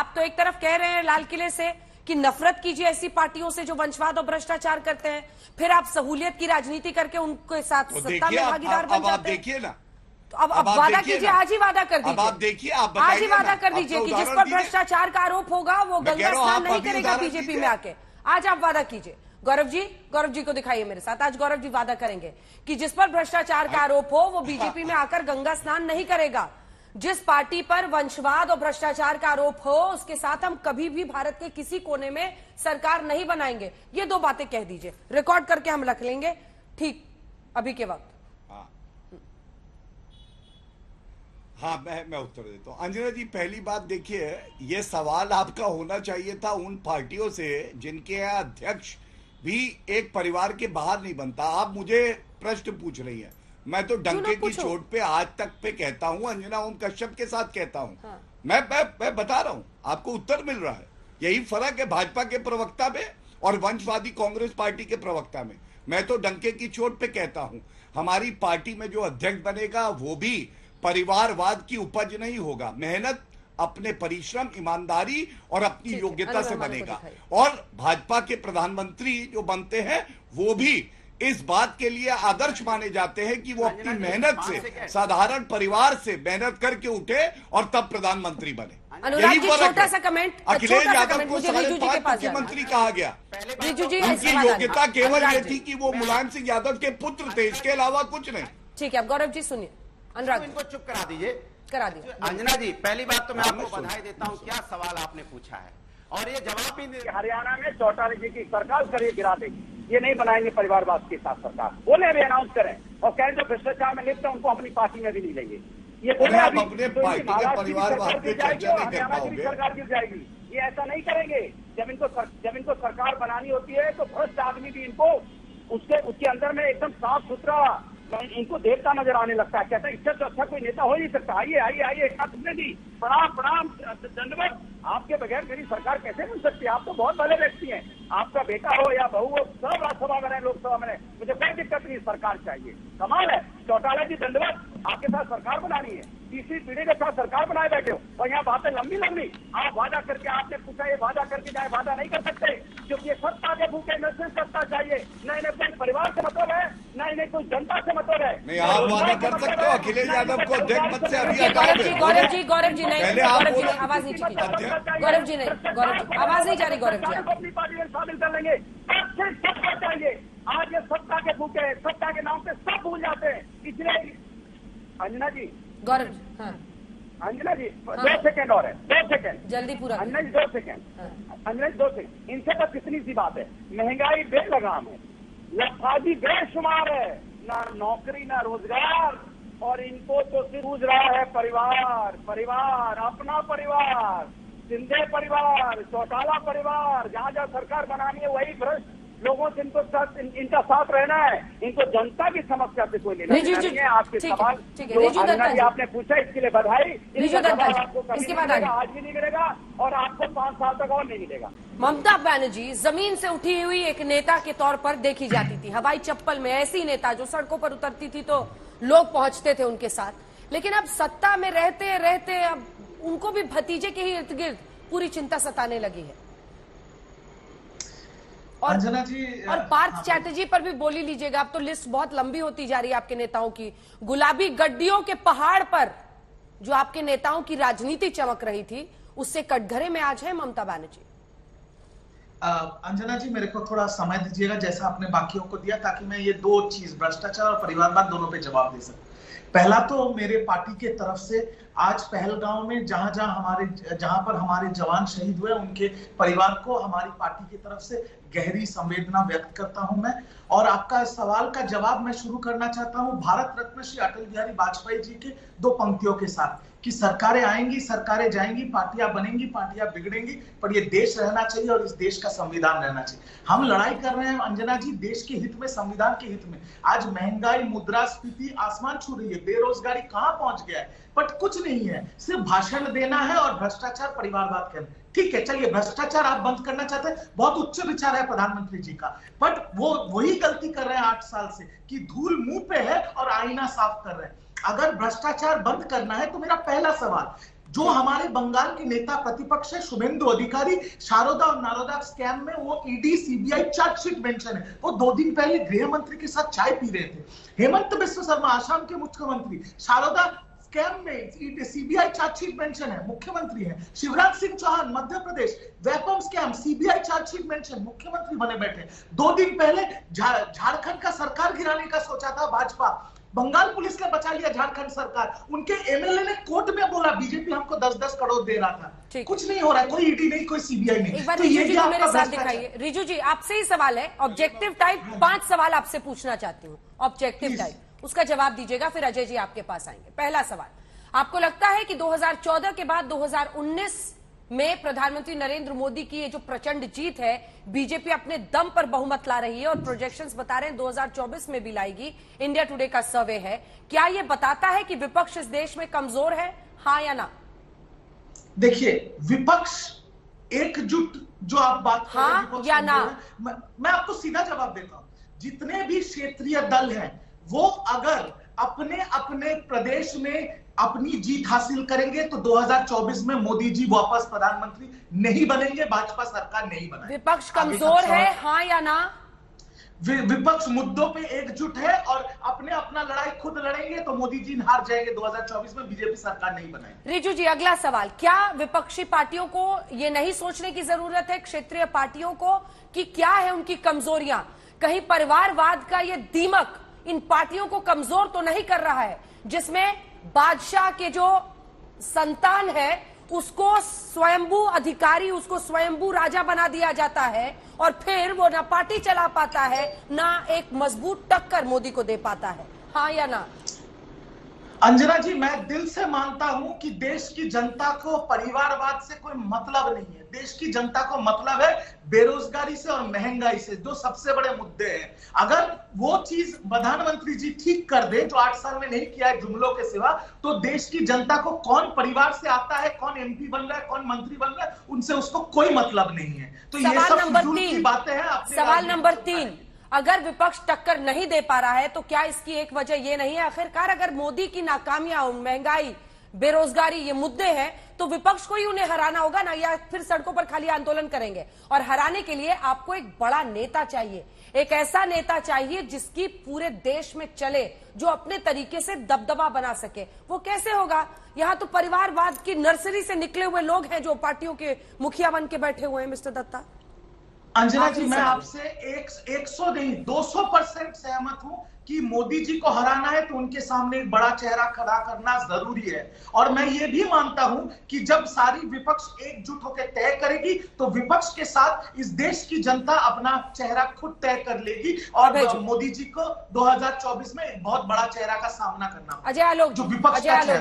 आप तो एक तरफ कह रहे हैं लाल किले से कि नफरत कीजिए ऐसी पार्टियों से जो वंशवाद और भ्रष्टाचार करते हैं, फिर आप सहूलियत की राजनीति करके उनके साथ सत्ता में भागीदार बन जाते हैं। देखिए ना, तो अब वादा कीजिए, आज ही वादा कर दीजिए। आप देखिए, आप आज ही वादा कर दीजिए कि जिस पर भ्रष्टाचार का आरोप होगा वो गंगा स्नान नहीं करेगा बीजेपी में आके। आज आप वादा कीजिए। गौरव जी को दिखाइए मेरे साथ। आज गौरव जी वादा करेंगे कि जिस पर भ्रष्टाचार का आरोप हो वो बीजेपी में आकर गंगा स्नान नहीं करेगा। जिस पार्टी पर वंशवाद और भ्रष्टाचार का आरोप हो उसके साथ हम कभी भी भारत के किसी कोने में सरकार नहीं बनाएंगे। ये 2 बातें कह दीजिए, रिकॉर्ड करके हम रख लेंगे। ठीक अभी के वक्त। हाँ, मैं उत्तर देता हूँ। अंजना जी, पहली बात देखिए, ये सवाल आपका होना चाहिए था उन पार्टियों से जिनके यहाँ अध्यक्ष भी एक परिवार के बाहर नहीं बनता। आप मुझे प्रश्न पूछ रही हैं। मैं तो डंके की चोट पे आज तक पे कहता हूँ, अंजना ओम कश्यप के साथ कहता हूँ। हाँ। मैं बता रहा हूँ, आपको उत्तर मिल रहा है। यही फर्क है भाजपा के प्रवक्ता में और वंशवादी कांग्रेस पार्टी के प्रवक्ता में। मैं तो डंके की चोट पे कहता हूँ, हमारी पार्टी में जो अध्यक्ष बनेगा वो भी परिवारवाद की उपज नहीं होगा। मेहनत, अपने परिश्रम, ईमानदारी और अपनी योग्यता से बनेगा। और भाजपा के प्रधानमंत्री जो बनते हैं वो भी इस बात के लिए आदर्श माने जाते हैं कि वो अपनी मेहनत से, साधारण परिवार से मेहनत करके उठे और तब प्रधानमंत्री बने। यही छोटा सा कमेंट, अखिलेश यादव को 5.5 मुख्यमंत्री कहा गया। उनकी योग्यता केवल ये थी कि वो मुलायम सिंह यादव के पुत्र थे, इसके अलावा कुछ नहीं। ठीक है, अब गौरव जी सुनिए। अनुराग, इनको चुप करा दीजिए। करा दिया। अंजना जी, पहली बात तो मैं आपको बधाई देता हूँ, क्या सवाल आपने पूछा है और ये जवाब भी नहीं। हरियाणा में चौटाला जी की सरकार करिए गिरा देगी, ये नहीं बनाएंगे परिवारवाद के साथ सरकार। बोले अभी अनाउंस करें और कहें जो भ्रष्टाचार में लिप्त है उनको अपनी पार्टी में भी नहीं लेंगे। ये बोले आप अपने पार्टी के परिवारवाद पे चर्चा नहीं कर पाओगे। सरकार गिर जाएगी, ये ऐसा नहीं करेंगे। जब इनको सरकार बनानी होती है तो भ्रष्ट आदमी भी इनको उसके अंदर में एकदम साफ सुथरा इनको देवता नजर आने लगता है। कहता है इससे तो अच्छा कोई नेता हो नहीं सकता। आइए आइए आइए, जी प्रणाम दंडवत। आपके बगैर मेरी सरकार कैसे बन सकती है? आप तो बहुत बड़े व्यक्ति हैं। आपका बेटा हो या बहू हो, सब राज्यसभा में रहे, लोकसभा में रहे, मुझे कोई दिक्कत नहीं, सरकार चाहिए। कमाल है चौटाला जी, दंडवत। आपके साथ सरकार बनानी है, तीसरी पीढ़ी के साथ सरकार बनाए बैठे हो और यहाँ बातें लंबी लंबी। आप वादा करके, आपने पूछा ये वादा करके जाए, वादा नहीं कर सकते क्योंकि ये सत्ता के भूखे में से सत्ता चाहिए। न इन्हें कोई परिवार से मतलब है, न इन्हें कोई जनता से मतलब है। नहीं, आप वादा कर सकते हो अखिलेश यादव को अध्यक्ष पद से अभी गौरव जी नहीं, गौरव जी नहीं, आवाज नहीं चुकी। गौरव जी नहीं, गौरव जी आवाज नहीं जा रही। गौरव जी अपनी पार्टी में शामिल कर लेंगे, सबसे चाहिए। आज ये सत्ता के भूखे, सत्ता के नाम पे सब भूल जाते हैं। इसलिए अंजना जी, गौरव जी, हाँ अंजना जी 2 सेकंड और है, 2 सेकंड जल्दी पूरा। अंजना जी 2 सेकंड, अंजना जी 2 सेकंड। इनसे तो कितनी सी बात है, महंगाई बेलगाम है, लफाजी बेशुमार है, ना नौकरी ना रोजगार, और इनको तो सिर्फ सूझ रहा है परिवार, अपना परिवार, सिंधे परिवार, चौटाला परिवार। जहाँ जहाँ सरकार बनानी है वही भ्रष्ट लोगों से इनका साथ रहना है। इनको जनता की समस्या से कोई लेना नहीं है। आपके सवाल जो आपने पूछा इसके लिए बधाई। आपको इसके बाद आज भी नहीं मिलेगा और आपको 5 साल तक और नहीं मिलेगा। ममता बनर्जी जमीन से उठी हुई एक नेता के तौर पर देखी जाती थी, हवाई चप्पल में। ऐसी नेता जो सड़कों पर उतरती थी तो लोग पहुंचते थे उनके साथ। लेकिन अब सत्ता में रहते रहते अब उनको भी भतीजे के ही इर्द गिर्द पूरी चिंता सताने लगी है। और पार्थ चैटर्जी पर भी बोली लीजिएगा। अब तो लिस्ट बहुत लंबी होती जा रही है आपके नेताओं की। गुलाबी गड्डियों के पहाड़ पर जो आपके नेताओं की राजनीति चमक रही थी उससे कटघरे में आज है ममता बनर्जी। अंजना जी, मेरे को थोड़ा समय दीजिएगा जैसा आपने बाकियों को दिया, ताकि मैं ये 2 चीज, भ्रष्टाचार और परिवारवाद, दोनों पे जवाब दे सकूं। पहला तो मेरे पार्टी के तरफ से आज पहलगांव में जहां पर हमारे जवान शहीद हुए उनके परिवार को हमारी पार्टी की तरफ से गहरी संवेदना व्यक्त करता हूं मैं। और आपका सवाल का जवाब मैं शुरू करना चाहता हूं भारत रत्न श्री अटल बिहारी वाजपेयी जी के 2 पंक्तियों के साथ कि सरकारें आएंगी, सरकारें जाएंगी, पार्टियां बनेंगी, पार्टियां बिगड़ेंगी, पर ये देश रहना चाहिए और इस देश का संविधान रहना चाहिए। हम लड़ाई कर रहे हैं अंजना जी देश के हित में, संविधान के हित में। आज महंगाई, मुद्रास्फीति आसमान छू रही है, बेरोजगारी कहां पहुंच गया है, बट कुछ नहीं है, सिर्फ भाषण देना है और भ्रष्टाचार, परिवारवाद करना। ठीक है, चलिए भ्रष्टाचार आप बंद करना चाहते हैं, बहुत उच्च विचार है प्रधानमंत्री जी का, बट वो वही गलती कर रहे हैं 8 साल से कि धूल मुंह पे है और आईना साफ कर रहे हैं। अगर भ्रष्टाचार बंद करना है तो मेरा पहला सवाल, जो हमारे बंगाल के नेता प्रतिपक्ष है शुभेंदु अधिकारी, शारदा और नारोदा स्कैम में वो ईडी सीबीआई चार्जशीट मेंशन है। वो 2 दिन पहले गृह मंत्री के साथ चाय पी रहे थे। हेमंत बिस्व शर्मा आसाम के मुख्यमंत्री, शारदा स्कैम में सीबीआई चार्जशीट मेंशन है, मुख्यमंत्री है। Shivraj Singh Chauhan Madhya Pradesh Vyapam scam CBI chargesheet mention, मुख्यमंत्री बने बैठे। 2 दिन पहले झारखंड का सरकार गिराने का सोचा था भाजपा, बंगाल पुलिस ने बचा लिया झारखंड सरकार। उनके एमएलए ने कोर्ट में बोला बीजेपी हमको 10-10 करोड़ दे रहा था। कुछ नहीं हो रहा है, कोई ईडी नहीं, कोई सीबीआई नहीं। एक बार तो रिजू ये जी को मेरे साथ दिखाइए। रिजू जी आपसे ही सवाल है, ऑब्जेक्टिव टाइप 5 सवाल आपसे पूछना चाहती हूँ, ऑब्जेक्टिव टाइप, उसका जवाब दीजिएगा, फिर अजय जी आपके पास आएंगे। पहला सवाल, आपको लगता है कि 2014 के बाद 2019 में प्रधानमंत्री नरेंद्र मोदी की ये जो प्रचंड जीत है, बीजेपी अपने दम पर बहुमत ला रही है और प्रोजेक्शंस बता रहे हैं 2024 में भी लाएगी, इंडिया टुडे का सर्वे है, क्या ये बताता है कि विपक्ष इस देश में कमजोर है, हाँ या ना? देखिए, विपक्ष एकजुट जो आप बात कर रहे हैं, हाँ या ना? मैं आपको सीधा जवाब देता हूं। जितने भी क्षेत्रीय दल हैं वो अगर अपने अपने प्रदेश में अपनी जीत हासिल करेंगे तो 2024 में मोदी जी वापस प्रधानमंत्री नहीं बनेंगे, भाजपा सरकार नहीं बनेगी। विपक्ष कमजोर है, हाँ या ना? विपक्ष मुद्दों पे एकजुट है और अपने अपना लड़ाई खुद लड़ेंगे तो मोदी जी हार जाएंगे, 2024 में बीजेपी सरकार नहीं बनाएगी। रिजू जी अगला सवाल, क्या विपक्षी पार्टियों को ये नहीं सोचने की जरूरत है, क्षेत्रीय पार्टियों को, कि क्या है उनकी कमजोरियां? कहीं परिवारवाद का ये दीमक इन पार्टियों को कमजोर तो नहीं कर रहा है, जिसमें बादशाह के जो संतान है उसको स्वयंभू अधिकारी, उसको स्वयंभू राजा बना दिया जाता है और फिर वो ना पार्टी चला पाता है ना एक मजबूत टक्कर मोदी को दे पाता है, हाँ या ना? अंजना जी, मैं दिल से मानता हूं कि देश की जनता को परिवारवाद से कोई मतलब नहीं है। देश की जनता को मतलब है बेरोजगारी से और महंगाई से, जो सबसे बड़े मुद्दे हैं। अगर वो चीज प्रधानमंत्री जी ठीक कर दे जो 8 साल में नहीं किया है जुमलों के सिवा, तो देश की जनता को कौन परिवार से आता है, कौन एमपी बन रहा है, कौन मंत्री बन रहा है, उनसे उसको कोई मतलब नहीं है। तो ये सब फिजूल की बातें हैं। सवाल नंबर 3, अगर विपक्ष टक्कर नहीं दे पा रहा है तो क्या इसकी एक वजह ये नहीं है, आखिरकार अगर मोदी की नाकामियां, महंगाई, बेरोजगारी ये मुद्दे हैं तो विपक्ष को ही उन्हें हराना होगा ना, या फिर सड़कों पर खाली आंदोलन करेंगे? और हराने के लिए आपको एक बड़ा नेता चाहिए, एक ऐसा नेता चाहिए जिसकी पूरे देश में चले, जो अपने तरीके से दबदबा बना सके। वो कैसे होगा? यहां तो परिवारवाद की नर्सरी से निकले हुए लोग हैं जो पार्टियों के मुखिया बन के बैठे हुए हैं। मिस्टर दत्ता। अंजना जी, मैं आपसे 100 नहीं 200% सहमत हूं कि मोदी जी को हराना है तो उनके सामने एक बड़ा चेहरा खड़ा करना जरूरी है। और मैं ये भी मानता हूं कि जब सारी विपक्ष एकजुट होकर तय करेगी तो विपक्ष के साथ इस देश की जनता अपना चेहरा खुद तय कर लेगी और मोदी जी को 2024 में एक बहुत बड़ा चेहरा का सामना करना, अजय आलोक, जो विपक्ष का चेहरा